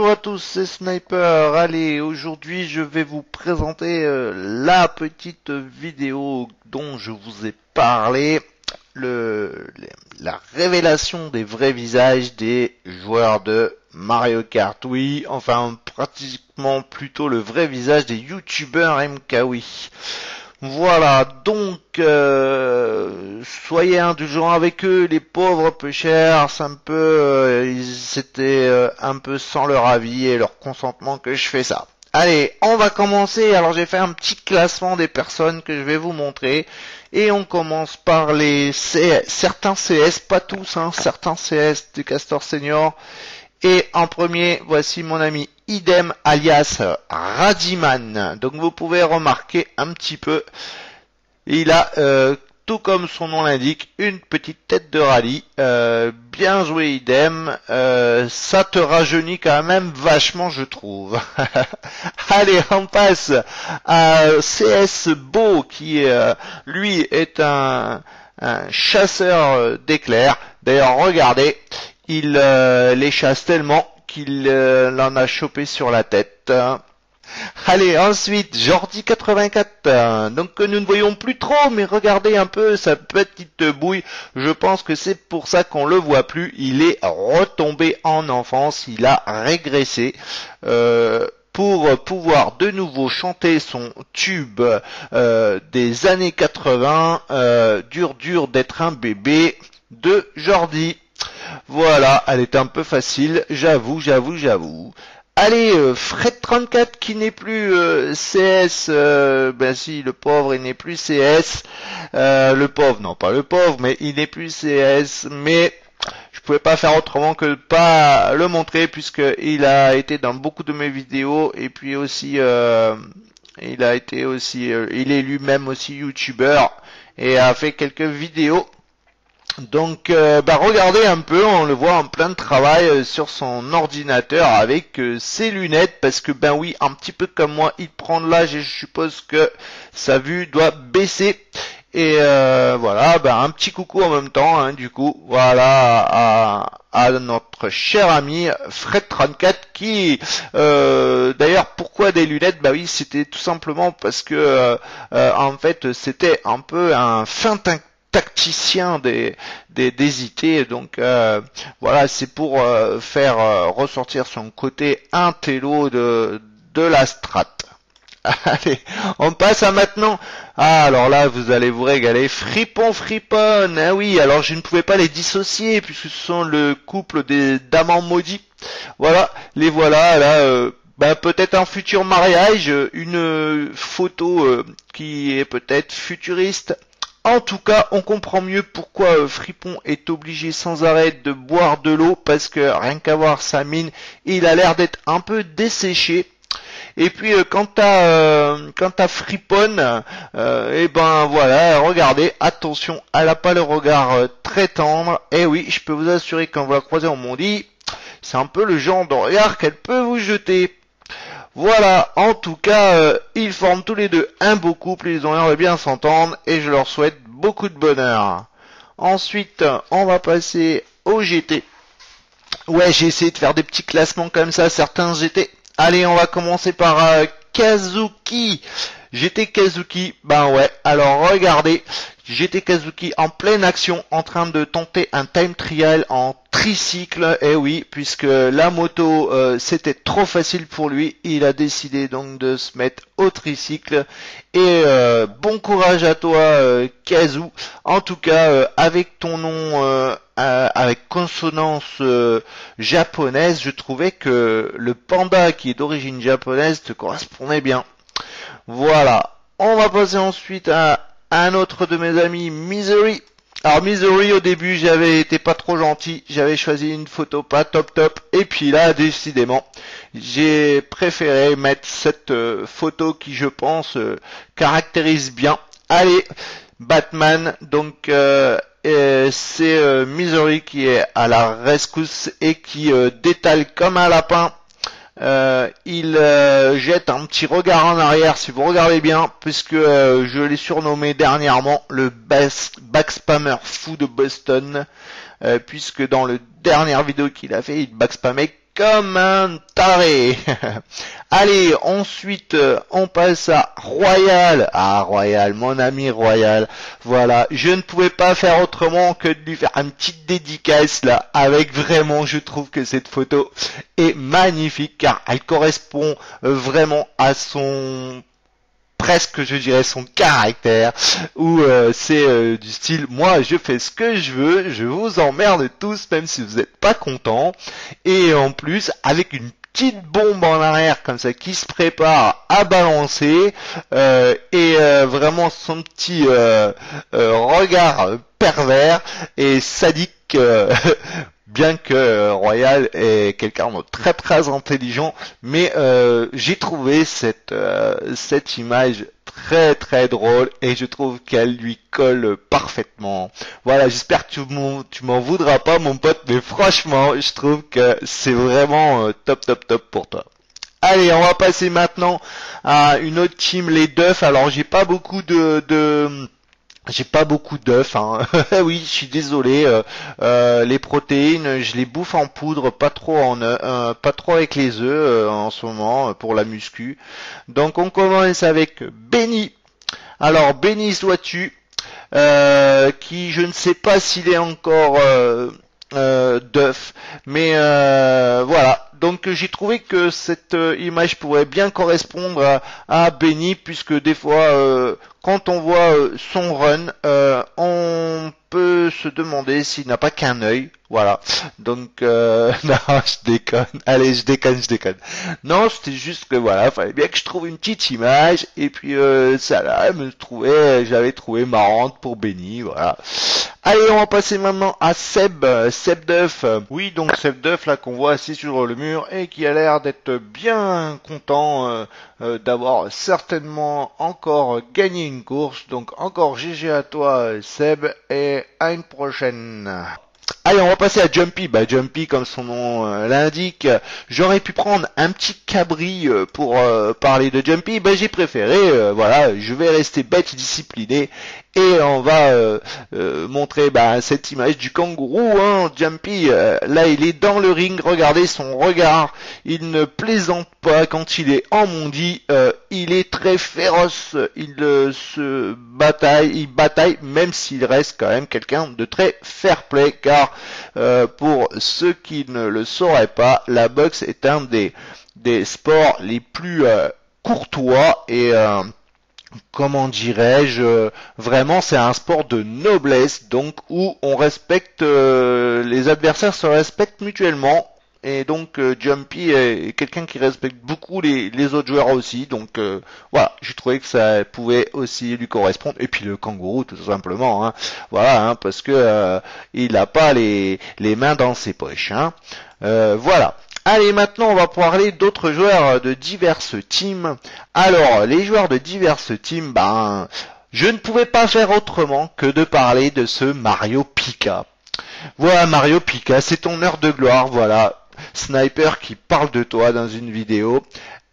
Bonjour à tous, c'est Sniper. Allez, aujourd'hui je vais vous présenter la petite vidéo dont je vous ai parlé, la révélation des vrais visages des joueurs de Mario Kart. Oui, enfin pratiquement plutôt le vrai visage des youtubeurs MKWi. Voilà, donc soyez indulgents avec eux, les pauvres peu chers, c'est un peu, c'était un peu sans leur avis et leur consentement que je fais ça. Allez, on va commencer. Alors j'ai fait un petit classement des personnes que je vais vous montrer et on commence par les certains CS, pas tous, hein, certains CS du Castor Senior. Et en premier, voici mon ami Idem alias Radiman. Donc vous pouvez remarquer un petit peu, il a, tout comme son nom l'indique, une petite tête de rallye. Bien joué Idem, ça te rajeunit quand même vachement je trouve. Allez, on passe à CS Beau qui lui est un chasseur d'éclairs. D'ailleurs regardez, il les chasse tellement qu'il en a chopé sur la tête. Allez, ensuite, Jordi84, donc que nous ne voyons plus trop, mais regardez un peu sa petite bouille, je pense que c'est pour ça qu'on le voit plus, il est retombé en enfance, il a régressé, pour pouvoir de nouveau chanter son tube des années 80, dur d'être un bébé de Jordi. Voilà, elle est un peu facile, j'avoue. Allez, Fred34 qui n'est plus CS, ben si, le pauvre il n'est plus CS, le pauvre, non pas le pauvre, mais il n'est plus CS, mais je pouvais pas faire autrement que de pas le montrer puisque il a été dans beaucoup de mes vidéos et puis aussi, il est lui-même aussi youtubeur et a fait quelques vidéos. Donc regardez un peu, on le voit en plein de travail sur son ordinateur avec ses lunettes parce que ben oui, un petit peu comme moi, il prend de l'âge et je suppose que sa vue doit baisser. Et voilà, un petit coucou en même temps, hein, du coup, voilà à notre cher ami Fred34 qui, d'ailleurs, pourquoi des lunettes? Bah oui, c'était tout simplement parce que en fait, c'était un peu un fin tacticien des IT, donc voilà, c'est pour faire ressortir son côté intello de la strat. Allez, on passe à maintenant. Ah, alors là, vous allez vous régaler. Fripon. Ah oui, alors je ne pouvais pas les dissocier puisque ce sont le couple des d'amants maudits. Voilà, les voilà là. Peut-être un futur mariage, une photo qui est peut-être futuriste. En tout cas, on comprend mieux pourquoi Fripon est obligé sans arrêt de boire de l'eau, parce que rien qu'à voir sa mine, il a l'air d'être un peu desséché. Et puis quant à Fripon, et ben voilà, regardez, attention, elle a pas le regard très tendre. Et oui, je peux vous assurer que quand vous la croisez en Mondi, c'est un peu le genre de regard qu'elle peut vous jeter. Voilà, en tout cas, ils forment tous les deux un beau couple, ils ont l'air de bien s'entendre et je leur souhaite beaucoup de bonheur. Ensuite, on va passer au GT. Ouais, j'ai essayé de faire des petits classements comme ça, certains GT. Allez, on va commencer par Kazuki. GT Kazuki, ben ouais, alors regardez, GT Kazuki en pleine action, en train de tenter un time trial en tricycle, et oui, puisque la moto c'était trop facile pour lui, il a décidé donc de se mettre au tricycle, et bon courage à toi Kazu, en tout cas avec ton nom avec consonance japonaise, je trouvais que le panda qui est d'origine japonaise te correspondait bien. Voilà, on va passer ensuite à un autre de mes amis, Misery. Alors Misery, au début, j'avais été pas trop gentil, j'avais choisi une photo pas top, et puis là, décidément, j'ai préféré mettre cette photo qui, je pense, caractérise bien. Allez, Batman, donc c'est Misery qui est à la rescousse et qui détale comme un lapin. Il jette un petit regard en arrière si vous regardez bien, puisque je l'ai surnommé dernièrement le backspammer fou de Boston, puisque dans le dernière vidéo qu'il a fait, il backspammait comme un taré. Allez, ensuite, on passe à Royal. Ah, Royal, mon ami Royal. Voilà, je ne pouvais pas faire autrement que de lui faire une petite dédicace là, avec vraiment, je trouve que cette photo est magnifique, car elle correspond vraiment à son presque, je dirais, son caractère, où c'est du style, moi je fais ce que je veux, je vous emmerde tous, même si vous n'êtes pas contents, et en plus, avec une petite bombe en arrière comme ça qui se prépare à balancer, et vraiment son petit regard pervers et sadique, bien que Royal est quelqu'un de très très intelligent, mais j'ai trouvé cette image très très drôle et je trouve qu'elle lui colle parfaitement. Voilà, j'espère que tu m'en voudras pas mon pote, mais franchement, je trouve que c'est vraiment top top top pour toi. Allez, on va passer maintenant à une autre team, les Duff. Alors, j'ai pas beaucoup j'ai pas beaucoup d'œufs, hein. Oui, je suis désolé. Les protéines, je les bouffe en poudre, pas trop pas trop avec les œufs en ce moment pour la muscu. Donc on commence avec Benny. Alors Benny sois-tu, qui je ne sais pas s'il est encore d'œuf, mais voilà. Donc j'ai trouvé que cette image pourrait bien correspondre à Benny, puisque des fois quand on voit son run, on peut se demander s'il n'a pas qu'un œil. Voilà. Donc non, je déconne. Allez, je déconne. Non, c'était juste que voilà, fallait bien que je trouve une petite image et puis ça là, j'avais trouvé marrante pour Benny. Voilà. Allez, on va passer maintenant à Seb Duff. Oui, donc Seb Duff là qu'on voit assis sur le mur et qui a l'air d'être bien content d'avoir certainement encore gagné une course. Donc encore GG à toi Seb et à une prochaine. Allez, on va passer à Jumpy. Bah, Jumpy, comme son nom l'indique, j'aurais pu prendre un petit cabri pour parler de Jumpy. Bah, j'ai préféré, voilà, je vais rester bête discipliné et on va montrer cette image du kangourou, hein, Jumpy. Là, il est dans le ring. Regardez son regard. Il ne plaisante pas quand il est en mondi. Il est très féroce. Il il bataille, même s'il reste quand même quelqu'un de très fair-play, car pour ceux qui ne le sauraient pas, la boxe est un des sports les plus courtois et comment dirais-je, vraiment c'est un sport de noblesse, donc où on respecte, les adversaires se respectent mutuellement, et donc Jumpy est quelqu'un qui respecte beaucoup les autres joueurs aussi, donc voilà, j'ai trouvé que ça pouvait aussi lui correspondre, et puis le kangourou tout simplement, hein, voilà, hein, parce que il n'a pas les mains dans ses poches, hein, voilà. Allez, maintenant on va parler d'autres joueurs de diverses teams. Alors, les joueurs de diverses teams, je ne pouvais pas faire autrement que de parler de ce Mario Pika. Voilà, Mario Pika, c'est ton heure de gloire, voilà. Sniper qui parle de toi dans une vidéo.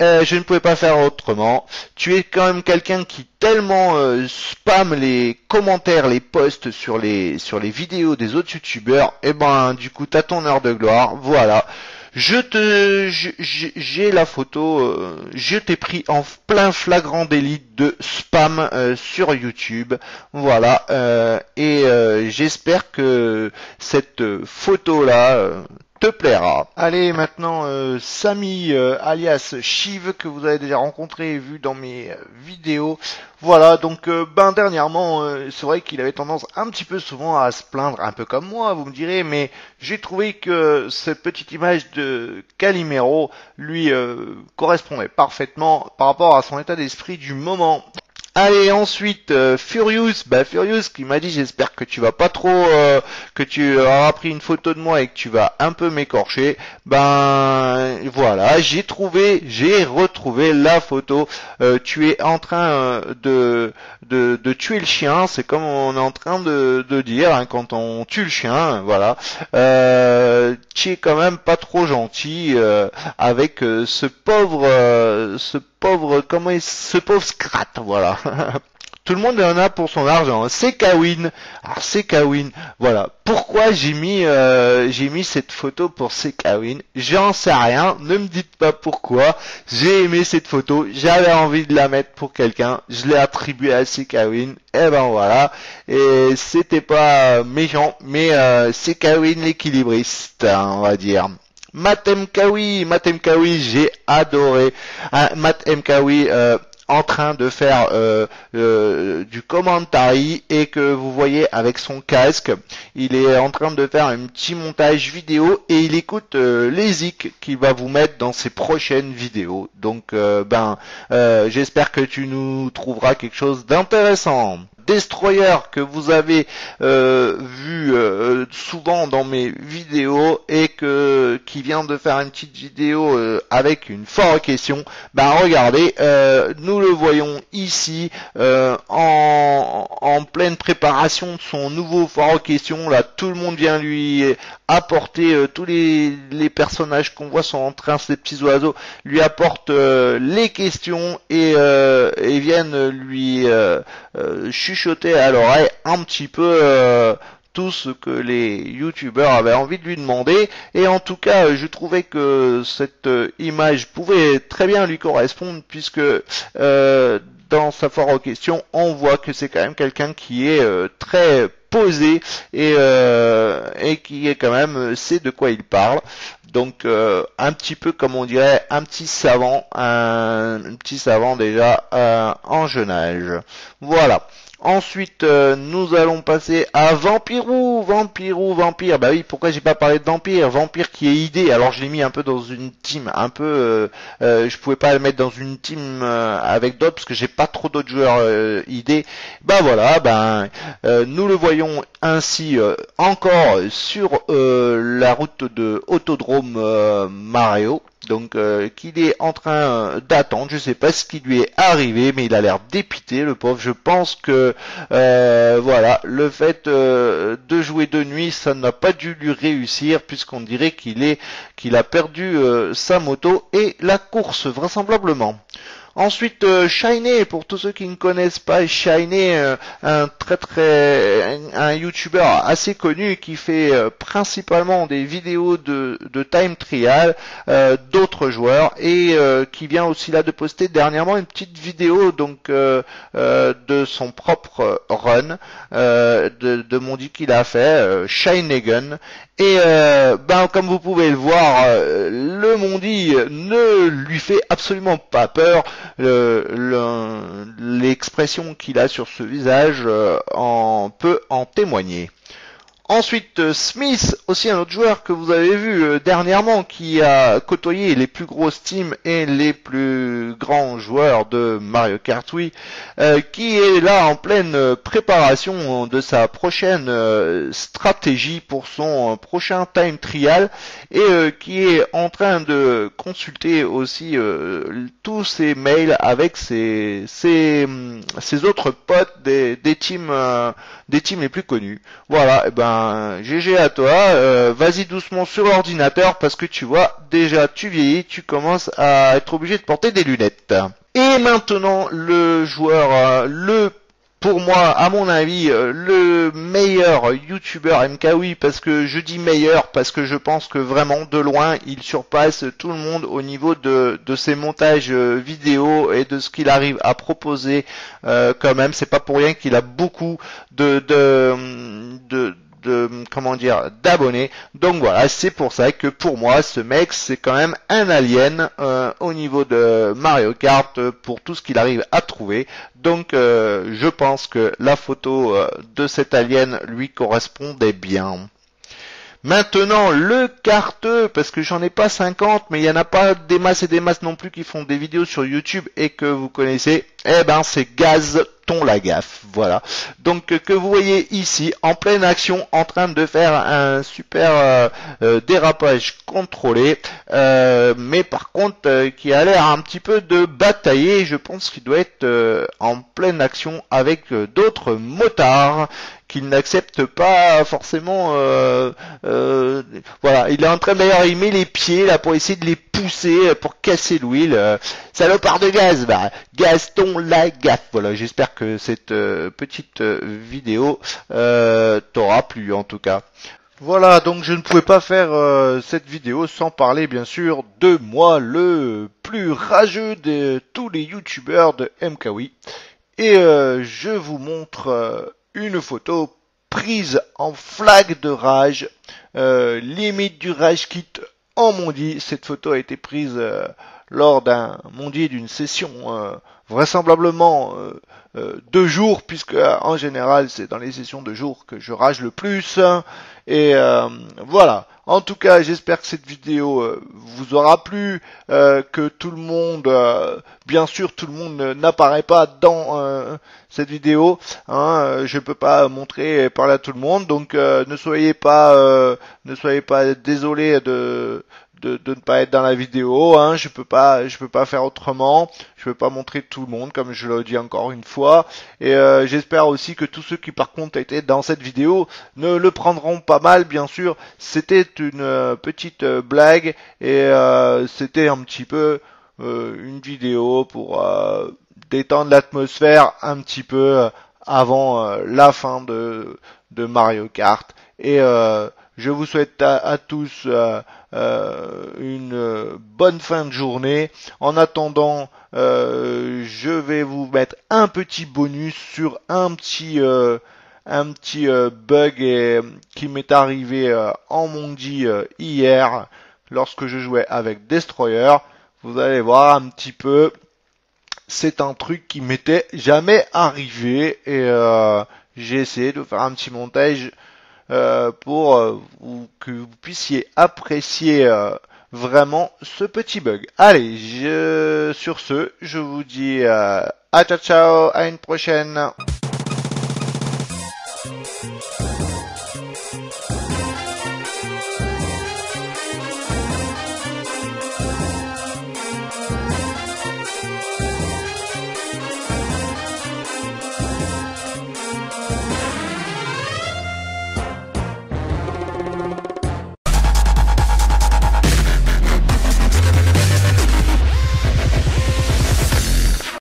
Je ne pouvais pas faire autrement. Tu es quand même quelqu'un qui tellement spam les commentaires, les posts sur les vidéos des autres youtubeurs. Et du coup, t'as ton heure de gloire, voilà. J'ai la photo, je t'ai pris en plein flagrant délit de spam sur YouTube, voilà, et j'espère que cette photo là te plaira. Allez, maintenant Samy alias Shiv, que vous avez déjà rencontré et vu dans mes vidéos. Voilà, donc dernièrement, c'est vrai qu'il avait tendance un petit peu souvent à se plaindre, un peu comme moi, vous me direz, mais j'ai trouvé que cette petite image de Calimero lui correspondait parfaitement par rapport à son état d'esprit du moment. Allez, ensuite Furious, Furious qui m'a dit j'espère que tu vas pas trop que tu auras pris une photo de moi et que tu vas un peu m'écorcher. Voilà, j'ai retrouvé la photo. Tu es en train de tuer le chien, c'est comme on est en train de dire hein, quand on tue le chien, voilà. Tu es quand même pas trop gentil avec ce pauvre Scrat, voilà. Tout le monde en a pour son argent. C'est Kawin. Alors c'est Kawin. Voilà. Pourquoi j'ai mis cette photo pour c'est Kawin? J'en sais rien. Ne me dites pas pourquoi. J'ai aimé cette photo. J'avais envie de la mettre pour quelqu'un. Je l'ai attribuée à c'est Kawin. Et ben voilà. Et c'était pas méchant, mais c'est Kawin l'équilibriste, hein, on va dire. Matt Mkawi, j'ai adoré. Matt Mkawi en train de faire du commentary et que vous voyez avec son casque, il est en train de faire un petit montage vidéo et il écoute les zik qu'il va vous mettre dans ses prochaines vidéos. Donc j'espère que tu nous trouveras quelque chose d'intéressant. Destroyer que vous avez vu souvent dans mes vidéos et qui vient de faire une petite vidéo avec une forte question. Regardez, nous le voyons ici en pleine préparation de son nouveau fort question. Là, tout le monde vient lui apporter tous les personnages qu'on voit sont en train, ces petits oiseaux, lui apportent les questions et viennent lui chuchoter à l'oreille un petit peu tout ce que les youtubeurs avaient envie de lui demander. Et en tout cas, je trouvais que cette image pouvait très bien lui correspondre puisque dans sa foire aux questions, on voit que c'est quand même quelqu'un qui est très posé et qui est quand même sait de quoi il parle. Donc un petit peu comme on dirait un petit savant déjà en jeune âge. Voilà. Ensuite, nous allons passer à Vampirou. Vampire. Bah oui, pourquoi j'ai pas parlé de Vampire? Vampire qui est idée. Alors je l'ai mis un peu dans une team, je pouvais pas le mettre dans une team avec d'autres parce que j'ai pas trop d'autres joueurs idées. Nous le voyons ainsi encore sur la route de Autodrome Mario. Donc qu'il est en train d'attendre, je sais pas ce qui lui est arrivé, mais il a l'air dépité, le pauvre. Je pense que le fait de jouer de nuit, ça n'a pas dû lui réussir, puisqu'on dirait qu'il a perdu sa moto et la course vraisemblablement. Ensuite, Shiny, pour tous ceux qui ne connaissent pas Shiny, un YouTuber assez connu qui fait principalement des vidéos de time trial d'autres joueurs et qui vient aussi là de poster dernièrement une petite vidéo de son propre run de Mondi qu'il a fait, Shinegun. Et comme vous pouvez le voir, le Mondi ne lui fait absolument pas peur. L'expression qu'il a sur ce visage peut en témoigner. Ensuite, Smith, aussi un autre joueur que vous avez vu dernièrement, qui a côtoyé les plus grosses teams et les plus grands joueurs de Mario Kart Wii, qui est là en pleine préparation de sa prochaine stratégie pour son prochain time trial et qui est en train de consulter aussi tous ses mails avec ses autres potes des teams les plus connus. Voilà, GG à toi, vas-y doucement sur l'ordinateur parce que tu vois, déjà tu vieillis, tu commences à être obligé de porter des lunettes. Et maintenant, le joueur, pour moi, à mon avis, le meilleur youtubeur MKWii, parce que je dis meilleur, parce que je pense que vraiment, de loin, il surpasse tout le monde au niveau de ses montages vidéo et de ce qu'il arrive à proposer quand même. C'est pas pour rien qu'il a beaucoup d'abonnés. Donc voilà, c'est pour ça que pour moi ce mec c'est quand même un alien au niveau de Mario Kart pour tout ce qu'il arrive à trouver. Donc je pense que la photo de cet alien lui correspondait bien. Maintenant, le carteux, parce que j'en ai pas 50, mais il y en a pas des masses et des masses non plus qui font des vidéos sur YouTube et que vous connaissez, c'est Gazton Lagaffe, voilà. Donc, que vous voyez ici, en pleine action, en train de faire un super dérapage contrôlé, mais par contre, qui a l'air un petit peu de batailler, je pense qu'il doit être en pleine action avec d'autres motards, qu'il n'accepte pas forcément. Voilà, il est en train d'ailleurs, il met les pieds là pour essayer de les pousser pour casser l'huile. Salopard de gaz, bah, Gaston Lagaffe. Voilà, j'espère que cette petite vidéo t'aura plu en tout cas. Voilà, donc je ne pouvais pas faire cette vidéo sans parler bien sûr de moi, le plus rageux de tous les youtubeurs de MKWi. Et je vous montre une photo prise en flaque de rage, limite du rage kit en Mondi. Cette photo a été prise lors d'un Mondi, d'une session vraisemblablement 2 jours, puisque en général c'est dans les sessions de jour que je rage le plus. Et voilà. En tout cas, j'espère que cette vidéo vous aura plu, que tout le monde, bien sûr, tout le monde n'apparaît pas dans cette vidéo. Hein, je peux pas montrer et parler à tout le monde, donc ne soyez pas désolés de ne pas être dans la vidéo, hein. Je peux pas faire autrement. Je peux pas montrer tout le monde, comme je le dis encore une fois. Et j'espère aussi que tous ceux qui par contre étaient dans cette vidéo ne le prendront pas mal, bien sûr. C'était une petite blague et c'était un petit peu une vidéo pour détendre l'atmosphère un petit peu avant la fin de Mario Kart. Et je vous souhaite à tous une bonne fin de journée. En attendant, je vais vous mettre un petit bonus sur un petit bug qui m'est arrivé en Mondi hier lorsque je jouais avec Destroyer. Vous allez voir un petit peu, c'est un truc qui m'était jamais arrivé et j'ai essayé de faire un petit montage pour que vous puissiez apprécier vraiment ce petit bug. Allez, sur ce, je vous dis à ciao ciao, à une prochaine.